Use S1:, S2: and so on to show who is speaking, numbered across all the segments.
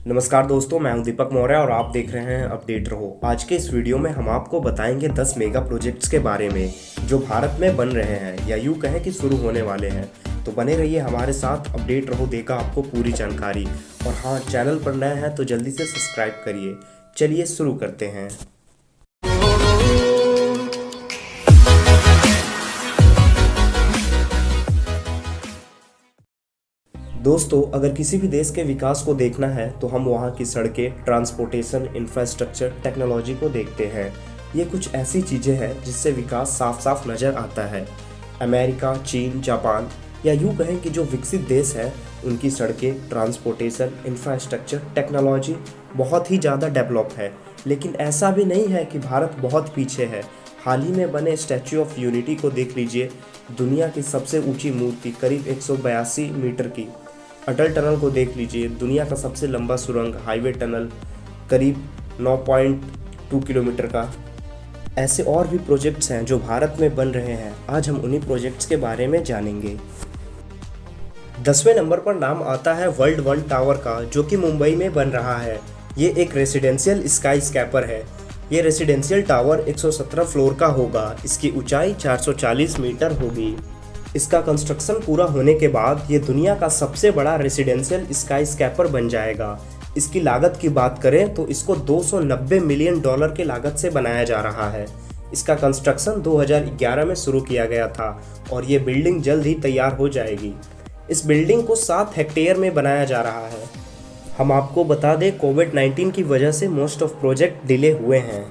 S1: नमस्कार दोस्तों, मैं हूं दीपक मौर्य और आप देख रहे हैं अपडेट रहो। आज के इस वीडियो में हम आपको बताएंगे 10 मेगा प्रोजेक्ट्स के बारे में जो भारत में बन रहे हैं या यूं कहें कि शुरू होने वाले हैं। तो बने रहिए हमारे साथ, अपडेट रहो देगा आपको पूरी जानकारी। और हाँ, चैनल पर नए हैं तो जल्दी से सब्सक्राइब करिए। चलिए शुरू करते हैं। दोस्तों, अगर किसी भी देश के विकास को देखना है तो हम वहाँ की सड़कें, ट्रांसपोर्टेशन, इंफ्रास्ट्रक्चर, टेक्नोलॉजी को देखते हैं। ये कुछ ऐसी चीज़ें हैं जिससे विकास साफ साफ नज़र आता है। अमेरिका, चीन, जापान या यूँ कहें कि जो विकसित देश है, उनकी सड़कें, ट्रांसपोर्टेशन, इंफ्रास्ट्रक्चर, टेक्नोलॉजी बहुत ही ज़्यादा डेवलप है। लेकिन ऐसा भी नहीं है कि भारत बहुत पीछे है। हाल ही में बने स्टैच्यू ऑफ यूनिटी को देख लीजिए, दुनिया की सबसे ऊंची मूर्ति, करीब 182 मीटर की। अटल टनल को देख लीजिए, दुनिया का सबसे लंबा सुरंग, हाईवे टनल, करीब 9.2 किलोमीटर का। ऐसे और भी प्रोजेक्ट्स हैं जो भारत में बन रहे हैं। आज हम उन्हीं प्रोजेक्ट्स के बारे में जानेंगे। 10वें नंबर पर नाम आता है वर्ल्ड वन टावर का, जो कि मुंबई में बन रहा है। ये एक रेसिडेंशियल स्काई स्कैपर है। ये रेसिडेंशियल टावर 117 फ्लोर का होगा। इसकी ऊंचाई 440 मीटर होगी। इसका कंस्ट्रक्शन पूरा होने के बाद ये दुनिया का सबसे बड़ा रेसिडेंशियल स्काई स्कैपर बन जाएगा। इसकी लागत की बात करें तो इसको $290 मिलियन की लागत से बनाया जा रहा है। इसका कंस्ट्रक्शन 2011 में शुरू किया गया था और ये बिल्डिंग जल्द ही तैयार हो जाएगी। इस बिल्डिंग को 7 हेक्टेयर में बनाया जा रहा है। हम आपको बता दें, कोविड-19 की वजह से मोस्ट ऑफ प्रोजेक्ट डिले हुए हैं।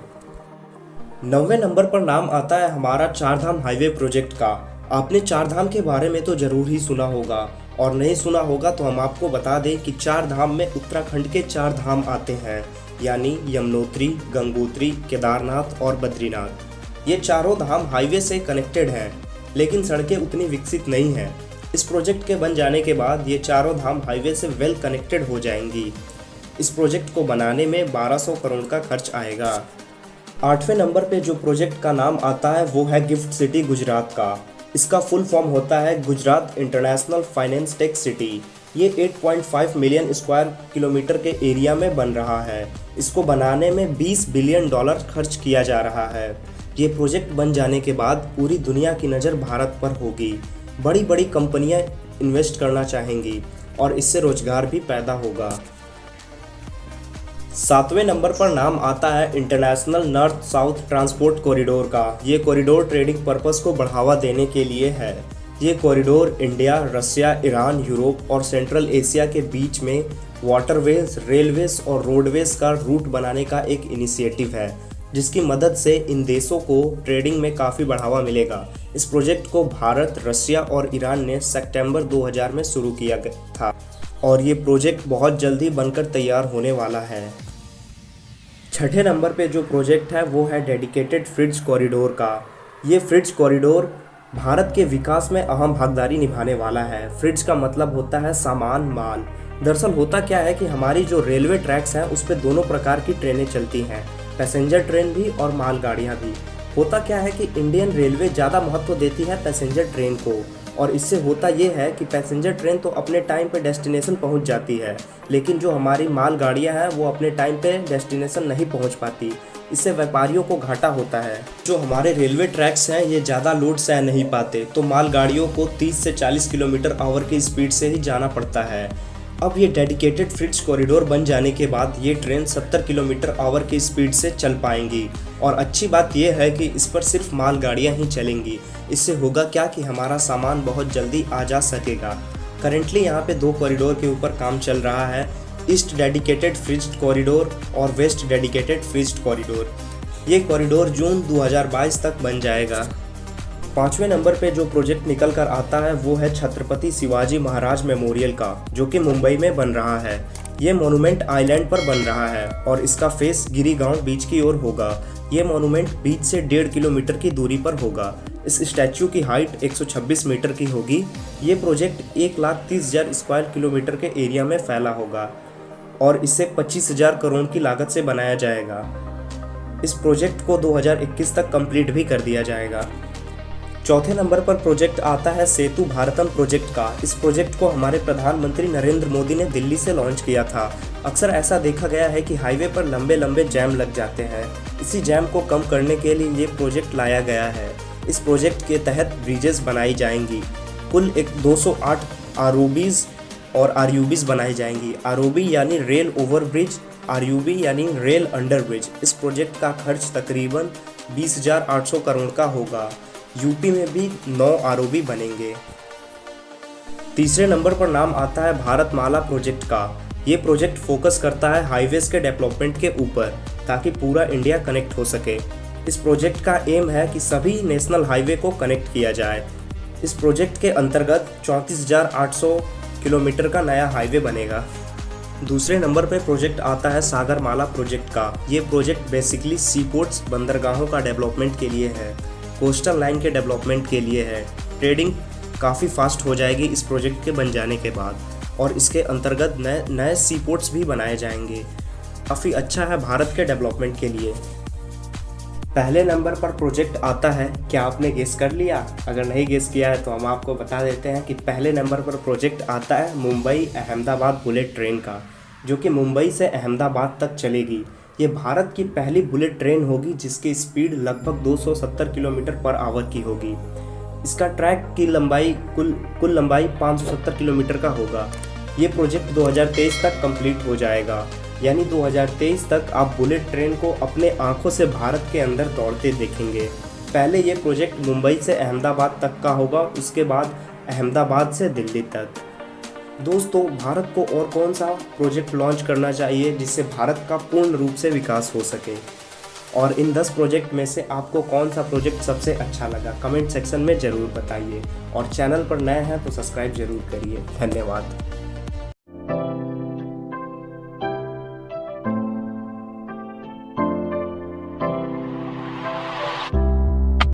S1: 9वें नंबर पर नाम आता है हमारा चारधाम हाईवे प्रोजेक्ट का। आपने चारधाम के बारे में तो ज़रूर ही सुना होगा, और नहीं सुना होगा तो हम आपको बता दें कि चारधाम में उत्तराखंड के 4 धाम आते हैं, यानी यमुनोत्री, गंगोत्री, केदारनाथ और बद्रीनाथ। ये चारों धाम हाईवे से कनेक्टेड हैं, लेकिन सड़कें उतनी विकसित नहीं हैं। इस प्रोजेक्ट के बन जाने के बाद ये चारों धाम हाईवे से वेल कनेक्टेड हो जाएंगी। इस प्रोजेक्ट को बनाने में 1200 करोड़ का खर्च आएगा। 8वें नंबर पे जो प्रोजेक्ट का नाम आता है वो है गिफ्ट सिटी गुजरात का। इसका फुल फॉर्म होता है Gujarat international finance tech city. ये 8.5 मिलियन स्क्वायर किलोमीटर के एरिया में बन रहा है। इसको बनाने में $20 बिलियन खर्च किया जा रहा है। ये प्रोजेक्ट बन जाने के बाद पूरी दुनिया की नज़र भारत पर होगी। बड़ी बड़ी कंपनियां इन्वेस्ट करना चाहेंगी और इससे रोजगार भी पैदा होगा। 7वें नंबर पर नाम आता है international north south transport corridor का। ये कॉरिडोर ट्रेडिंग पर्पस को बढ़ावा देने के लिए है। ये कॉरिडोर इंडिया, रसिया, ईरान, यूरोप और सेंट्रल एशिया के बीच में वाटरवेज, रेलवेज और रोडवेज का रूट बनाने का एक इनिशिएटिव है, जिसकी मदद से इन देशों को ट्रेडिंग में काफ़ी बढ़ावा मिलेगा। इस प्रोजेक्ट को भारत, रसिया और ईरान ने सितंबर 2000 में शुरू किया था और ये प्रोजेक्ट बहुत जल्दी बनकर तैयार होने वाला है। 6ठे नंबर पे जो प्रोजेक्ट है वो है डेडिकेटेड फ्रिज कॉरिडोर का। ये फ्रिज कॉरिडोर भारत के विकास में अहम भागीदारी निभाने वाला है। फ्रिज का मतलब होता है सामान, माल। दरअसल होता क्या है कि हमारी जो रेलवे ट्रैक्स हैं उस पर दोनों प्रकार की ट्रेनें चलती हैं, पैसेंजर ट्रेन भी और मालगाड़ियाँ भी। होता क्या है कि इंडियन रेलवे ज़्यादा महत्व देती है पैसेंजर ट्रेन को, और इससे होता ये है कि पैसेंजर ट्रेन तो अपने टाइम पे डेस्टिनेशन पहुंच जाती है, लेकिन जो हमारी मालगाड़ियां हैं वो अपने टाइम पे डेस्टिनेशन नहीं पहुंच पाती। इससे व्यापारियों को घाटा होता है। जो हमारे रेलवे ट्रैक्स हैं ये ज़्यादा लोड सह नहीं पाते, तो मालगाड़ियों को 30 से 40 किलोमीटर आवर की स्पीड से ही जाना पड़ता है। अब ये डेडिकेटेड फ्रिज कॉरिडोर बन जाने के बाद ये ट्रेन 70 किलोमीटर आवर की स्पीड से चल पाएंगी। और अच्छी बात यह है कि इस पर सिर्फ मालगाड़ियाँ ही चलेंगी। इससे होगा क्या कि हमारा सामान बहुत जल्दी आ जा सकेगा। करेंटली यहाँ पे 2 कॉरिडोर के ऊपर काम चल रहा है, ईस्ट डेडिकेटेड फ्रिज कॉरिडोर और वेस्ट डेडिकेटेड फ्रिज कॉरिडोर। ये कॉरिडोर जून 2022 तक बन जाएगा। 5वें नंबर पे जो प्रोजेक्ट निकल कर आता है वो है छत्रपति शिवाजी महाराज मेमोरियल का, जो कि मुंबई में बन रहा है। ये मोनूमेंट आइलैंड पर बन रहा है और इसका फेस गिरी गांव बीच की ओर होगा। ये मोनूमेंट बीच से 1.5 किलोमीटर की दूरी पर होगा। इस स्टैच्यू की हाइट 126 मीटर की होगी। ये प्रोजेक्ट 1,30,000 स्क्वायर किलोमीटर के एरिया में फैला होगा और इसे 25,000 करोड़ की लागत से बनाया जाएगा। इस प्रोजेक्ट को 2021 तक कंप्लीट भी कर दिया जाएगा। चौथे नंबर पर प्रोजेक्ट आता है सेतु भारतम प्रोजेक्ट का। इस प्रोजेक्ट को हमारे प्रधानमंत्री नरेंद्र मोदी ने दिल्ली से लॉन्च किया था अक्सर ऐसा देखा गया है कि हाईवे पर लंबे लंबे जैम लग जाते हैं। इसी जैम को कम करने के लिए ये प्रोजेक्ट लाया गया है। इस प्रोजेक्ट के तहत ब्रिजेस बनाई जाएंगी। कुल 208 आरओबीज और आरयूबीज बनाई जाएंगी। आरओबी यानी रेल ओवर ब्रिज, आरयूबी यानी रेल अंडर ब्रिज। इस प्रोजेक्ट का खर्च तकरीबन 20,800 करोड़ का होगा। यूपी में भी 9 आरओबी बनेंगे। तीसरे नंबर पर नाम आता है भारतमाला प्रोजेक्ट का। ये प्रोजेक्ट फोकस करता है हाईवेज के डेवलपमेंट के ऊपर ताकि पूरा इंडिया कनेक्ट हो सके। इस प्रोजेक्ट का एम है कि सभी नेशनल हाईवे को कनेक्ट किया जाए। इस प्रोजेक्ट के अंतर्गत 34,800 किलोमीटर का नया हाईवे बनेगा। दूसरे नंबर पर प्रोजेक्ट आता है सागरमाला प्रोजेक्ट का। ये प्रोजेक्ट बेसिकली सी पोर्ट्स, बंदरगाहों का डेवलपमेंट के लिए है, कोस्टल लाइन के डेवलपमेंट के लिए है। ट्रेडिंग काफ़ी फास्ट हो जाएगी इस प्रोजेक्ट के बन जाने के बाद, और इसके अंतर्गत नए सी पोर्ट्स भी बनाए जाएंगे। काफ़ी अच्छा है भारत के डेवलपमेंट के लिए। पहले नंबर पर प्रोजेक्ट आता है, क्या आपने गेस कर लिया? अगर नहीं गेस किया है तो हम आपको बता देते हैं कि पहले नंबर पर प्रोजेक्ट आता है मुंबई अहमदाबाद बुलेट ट्रेन का, जो कि मुंबई से अहमदाबाद तक चलेगी। ये भारत की पहली बुलेट ट्रेन होगी जिसकी स्पीड लगभग 270 किलोमीटर पर आवर की होगी। इसका ट्रैक की लंबाई कुल लंबाई 570 किलोमीटर का होगा। ये प्रोजेक्ट 2023 तक कंप्लीट हो जाएगा, यानी 2023 तक आप बुलेट ट्रेन को अपने आंखों से भारत के अंदर दौड़ते देखेंगे। पहले ये प्रोजेक्ट मुंबई से अहमदाबाद तक का होगा, उसके बाद अहमदाबाद से दिल्ली तक। दोस्तों, भारत को और कौन सा प्रोजेक्ट लॉन्च करना चाहिए जिससे भारत का पूर्ण रूप से विकास हो सके, और इन 10 प्रोजेक्ट में से आपको कौन सा प्रोजेक्ट सबसे अच्छा लगा, कमेंट सेक्शन में ज़रूर बताइए। और चैनल पर नए हैं तो सब्सक्राइब ज़रूर करिए। धन्यवाद।